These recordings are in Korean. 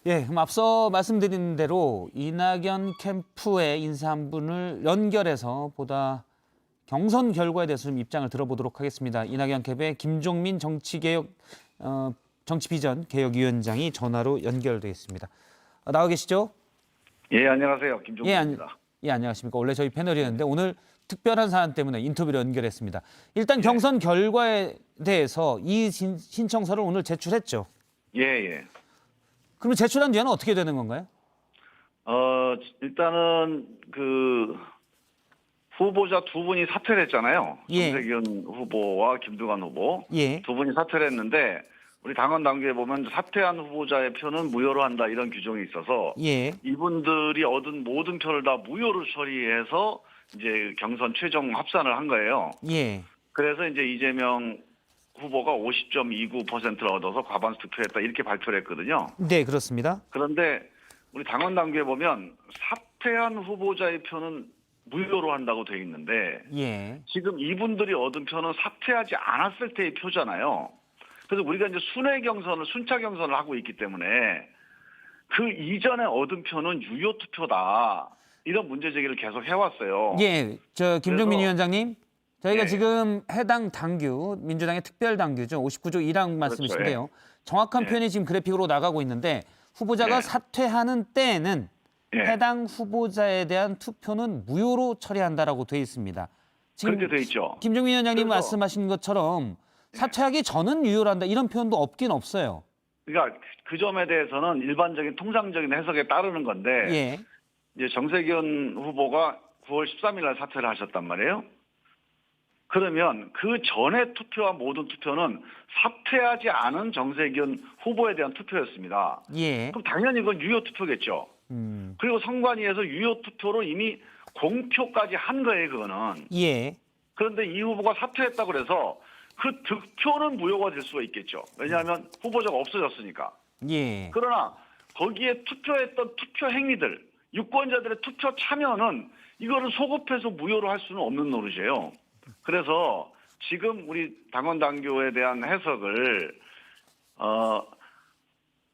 예, 그럼 앞서 말씀드린 대로 이낙연 캠프의 인사 한 분을 연결해서 보다 경선 결과에 대해서 좀 입장을 들어보도록 하겠습니다. 이낙연 캠프의 김종민 정치비전 개혁위원장이 전화로 연결돼 있습니다. 나와 계시죠? 예, 안녕하세요. 예, 김종민입니다. 안녕하십니까. 원래 저희 패널이었는데 오늘 특별한 사안 때문에 인터뷰를 연결했습니다. 일단 예. 경선 결과에 대해서 이 신청서를 오늘 제출했죠. 예, 예. 그러면 제출한 뒤에는 어떻게 되는 건가요? 일단은 그 후보자 두 분이 사퇴를 했잖아요. 예. 정세균 후보와 김두관 후보 예. 두 분이 사퇴를 했는데 우리 당원 당규에 보면 사퇴한 후보자의 표는 무효로 한다 이런 규정이 있어서 예. 이분들이 얻은 모든 표를 다 무효로 처리해서 이제 경선 최종 합산을 한 거예요. 예. 그래서 이제 이재명 후보가 50.29%를 얻어서 과반수 득표했다 이렇게 발표를 했거든요. 네, 그렇습니다. 그런데 우리 당원 당규에 보면 사퇴한 후보자의 표는 무효로 한다고 돼 있는데 예. 지금 이분들이 얻은 표는 사퇴하지 않았을 때의 표잖아요. 그래서 우리가 이제 순차 경선을 하고 있기 때문에 그 이전에 얻은 표는 유효 투표다. 이런 문제 제기를 계속 해왔어요. 예, 김종민 위원장님, 저희가 예. 지금 해당 당규, 민주당의 특별 당규죠. 59조 1항 말씀이신데요. 정확한 예. 표현이 지금 그래픽으로 나가고 있는데 후보자가 예. 사퇴하는 때에는 예. 해당 후보자에 대한 투표는 무효로 처리한다라고 돼 있습니다. 지금 그렇게 돼 있죠. 김종민 위원장님 그래서- 말씀하신 것처럼 사퇴하기 전은 유효로 한다 이런 표현도 없긴 없어요. 그러니까 그 점에 대해서는 일반적인 통상적인 해석에 따르는 건데 예. 이제 정세균 후보가 9월 13일 날 사퇴를 하셨단 말이에요. 그러면 그 전에 투표한 모든 투표는 사퇴하지 않은 정세균 후보에 대한 투표였습니다. 예. 그럼 당연히 이건 유효 투표겠죠. 그리고 선관위에서 유효 투표로 이미 공표까지 한 거예요, 그거는. 예. 그런데 이 후보가 사퇴했다고 그래서 그 득표는 무효가 될 수가 있겠죠. 왜냐하면 후보자가 없어졌으니까. 예. 그러나 거기에 투표했던 투표 행위들, 유권자들의 투표 참여는 이거를 소급해서 무효로 할 수는 없는 노릇이에요. 그래서 지금 우리 당원 당규에 대한 해석을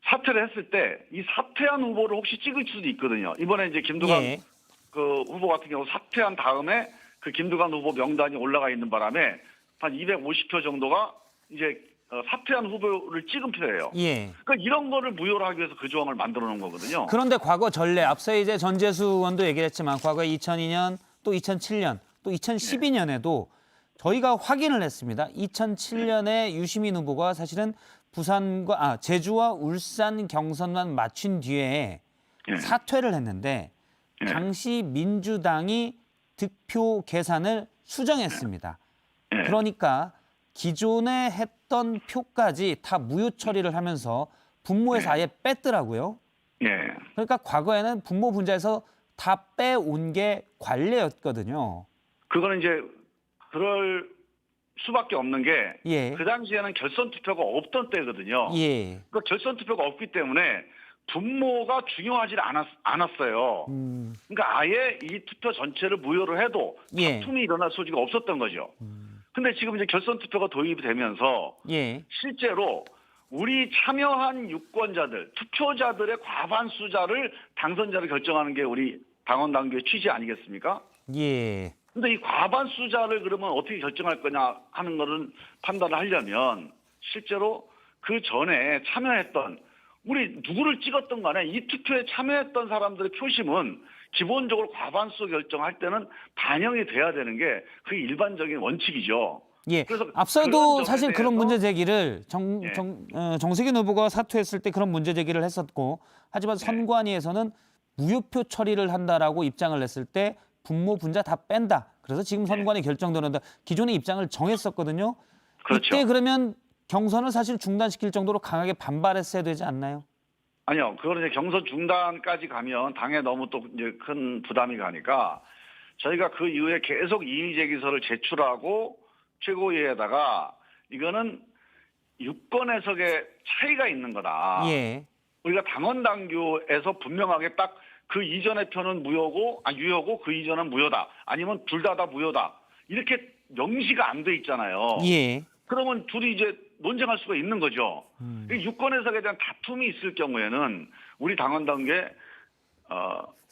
사퇴를 했을 때 이 사퇴한 후보를 혹시 찍을 수도 있거든요. 이번에 이제 김두관 예. 그 후보 같은 경우 사퇴한 다음에 그 김두관 후보 명단이 올라가 있는 바람에 한 250표 정도가 이제 사퇴한 후보를 찍은 표예요. 예. 그러니까 이런 거를 무효로 하기 위해서 그 조항을 만들어 놓은 거거든요. 그런데 과거 전례, 앞서 이제 전재수 의원도 얘기를 했지만 과거 2002년, 또 2007년, 또 2012년에도 저희가 확인을 했습니다. 2007년에 유시민 후보가 사실은 제주와 울산 경선만 마친 뒤에 예. 사퇴를 했는데 예. 당시 민주당이 득표 계산을 수정했습니다. 예. 그러니까 기존에 했던 표까지 다 무효 처리를 하면서 분모에서 아예 뺐더라고요. 예. 그러니까 과거에는 분모 분자에서 다 빼온 게 관례였거든요. 그거는 이제 그럴 수밖에 없는 게 예. 그 당시에는 결선 투표가 없던 때거든요. 예. 그러니까 결선 투표가 없기 때문에 분모가 중요하지 않았어요. 그러니까 아예 이 투표 전체를 무효로 해도 예. 다툼이 일어날 소지가 없었던 거죠. 근데 지금 이제 결선 투표가 도입이 되면서 예. 실제로 우리 참여한 유권자들, 투표자들의 과반수자를 당선자를 결정하는 게 우리 당원 당규의 취지 아니겠습니까? 예. 근데 이 과반수자를 그러면 어떻게 결정할 거냐 하는 거는 판단을 하려면 실제로 그 전에 참여했던 우리 누구를 찍었던 간에 이 투표에 참여했던 사람들의 표심은 기본적으로 과반수 결정할 때는 반영이 돼야 되는 게 그게 일반적인 원칙이죠. 예. 그래서 앞서도 그런 사실 점에 그런 대해서- 문제 제기를 예. 정세균 후보가 사퇴했을 때 그런 문제 제기를 했었고, 하지만 선관위에서는 무효표 처리를 한다라고 입장을 냈을 때 분모 분자 다 뺀다. 그래서 지금 선관위 결정되는데 기존의 입장을 정했었거든요. 그렇죠. 이때 그러면 경선을 사실 중단시킬 정도로 강하게 반발했어야 되지 않나요? 아니요, 그거는 이제 경선 중단까지 가면 당에 너무 또 이제 큰 부담이 가니까 저희가 그 이후에 계속 이의 제기서를 제출하고 최고위에다가 이거는 유권 해석의 차이가 있는 거다. 예. 우리가 당원 당규에서 분명하게 딱 그 이전의 표는 유효고 그 이전은 무효다. 아니면 둘 다 무효다. 이렇게 명시가 안 돼 있잖아요. 예. 그러면 둘이 이제 논쟁할 수가 있는 거죠. 이 유권 해석에 대한 다툼이 있을 경우에는 우리 당원 단계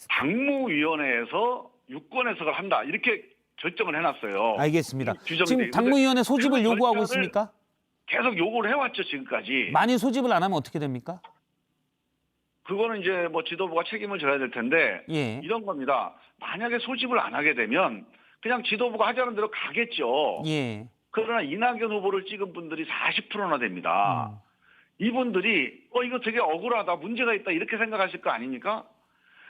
당무위원회에서 유권 해석을 한다 이렇게 결정을 해놨어요. 알겠습니다. 규정이 지금 돼. 당무위원회 소집을 그 요구하고 절차를 있습니까? 계속 요구를 해왔죠 지금까지. 만일 소집을 안 하면 어떻게 됩니까? 그거는 이제 뭐 지도부가 책임을 져야 될 텐데 예. 이런 겁니다. 만약에 소집을 안 하게 되면 그냥 지도부가 하자는 대로 가겠죠. 예. 그러나 이낙연 후보를 찍은 분들이 40%나 됩니다. 이분들이 이거 되게 억울하다, 문제가 있다 이렇게 생각하실 거 아닙니까?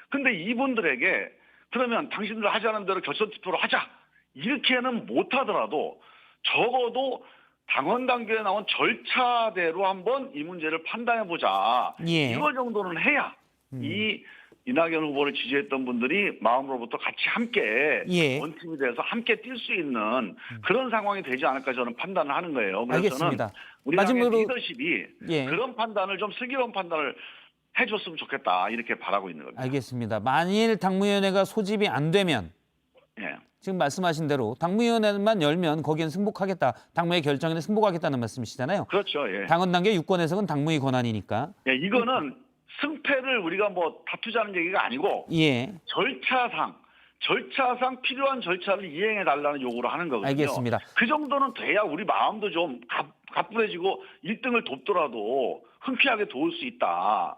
근데 이분들에게 그러면 당신들 하자는 대로 결선 투표로 하자 이렇게는 못하더라도 적어도 당원 단계에 나온 절차대로 한번 이 문제를 판단해보자. 예. 이거 정도는 해야 이 이낙연 후보를 지지했던 분들이 마음으로부터 같이 함께 예. 원팀이 돼서 함께 뛸 수 있는 그런 상황이 되지 않을까 저는 판단을 하는 거예요. 그래서 알겠습니다. 저는 우리 당의 마지막으로 리더십이 예. 그런 판단을 좀 슬기로운 판단을 해줬으면 좋겠다 이렇게 바라고 있는 겁니다. 알겠습니다. 만일 당무위원회가 소집이 안 되면 예. 지금 말씀하신 대로 당무위원회만 열면 거기엔 승복하겠다. 당무의 결정에는 승복하겠다는 말씀이시잖아요. 그렇죠. 예. 당원 단계 유권 해석은 당무의 권한이니까. 예, 이거는 승패를 우리가 뭐 다투자는 얘기가 아니고 예. 절차상 필요한 절차를 이행해 달라는 요구를 하는 거거든요. 알겠습니다. 그 정도는 돼야 우리 마음도 좀 가뿐해지고 1등을 돕더라도 흔쾌하게 도울 수 있다.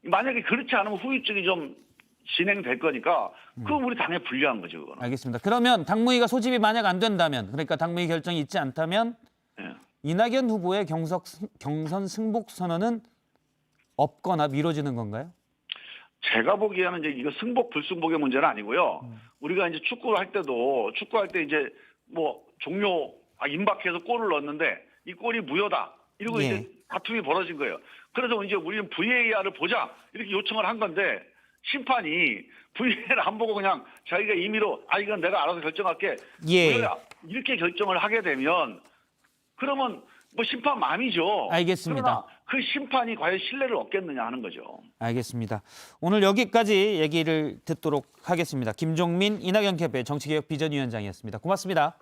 만약에 그렇지 않으면 후유증이 좀 진행될 거니까 그건 우리 당에 불리한 거죠. 그거는. 알겠습니다. 그러면 당무위가 소집이 만약 안 된다면, 그러니까 당무위 결정이 있지 않다면 예. 이낙연 후보의 경선 승복 선언은 없거나 미뤄지는 건가요? 제가 보기에는 이제 이거 승복 불승복의 문제는 아니고요. 우리가 이제 축구를 할 때도 축구할 때 이제 뭐 종료 임박해서 골을 넣었는데 이 골이 무효다. 이러고 예. 이제 다툼이 벌어진 거예요. 그래서 이제 우리는 VAR을 보자 이렇게 요청을 한 건데 심판이 VAR 안 보고 그냥 자기가 임의로 이건 내가 알아서 결정할게. 예. 무효야. 이렇게 결정을 하게 되면 그러면 뭐 심판 마음이죠. 알겠습니다. 그러나 그 심판이 과연 신뢰를 얻겠느냐 하는 거죠. 알겠습니다. 오늘 여기까지 얘기를 듣도록 하겠습니다. 김종민 이낙연 캠프의 정치개혁 비전위원장이었습니다. 고맙습니다.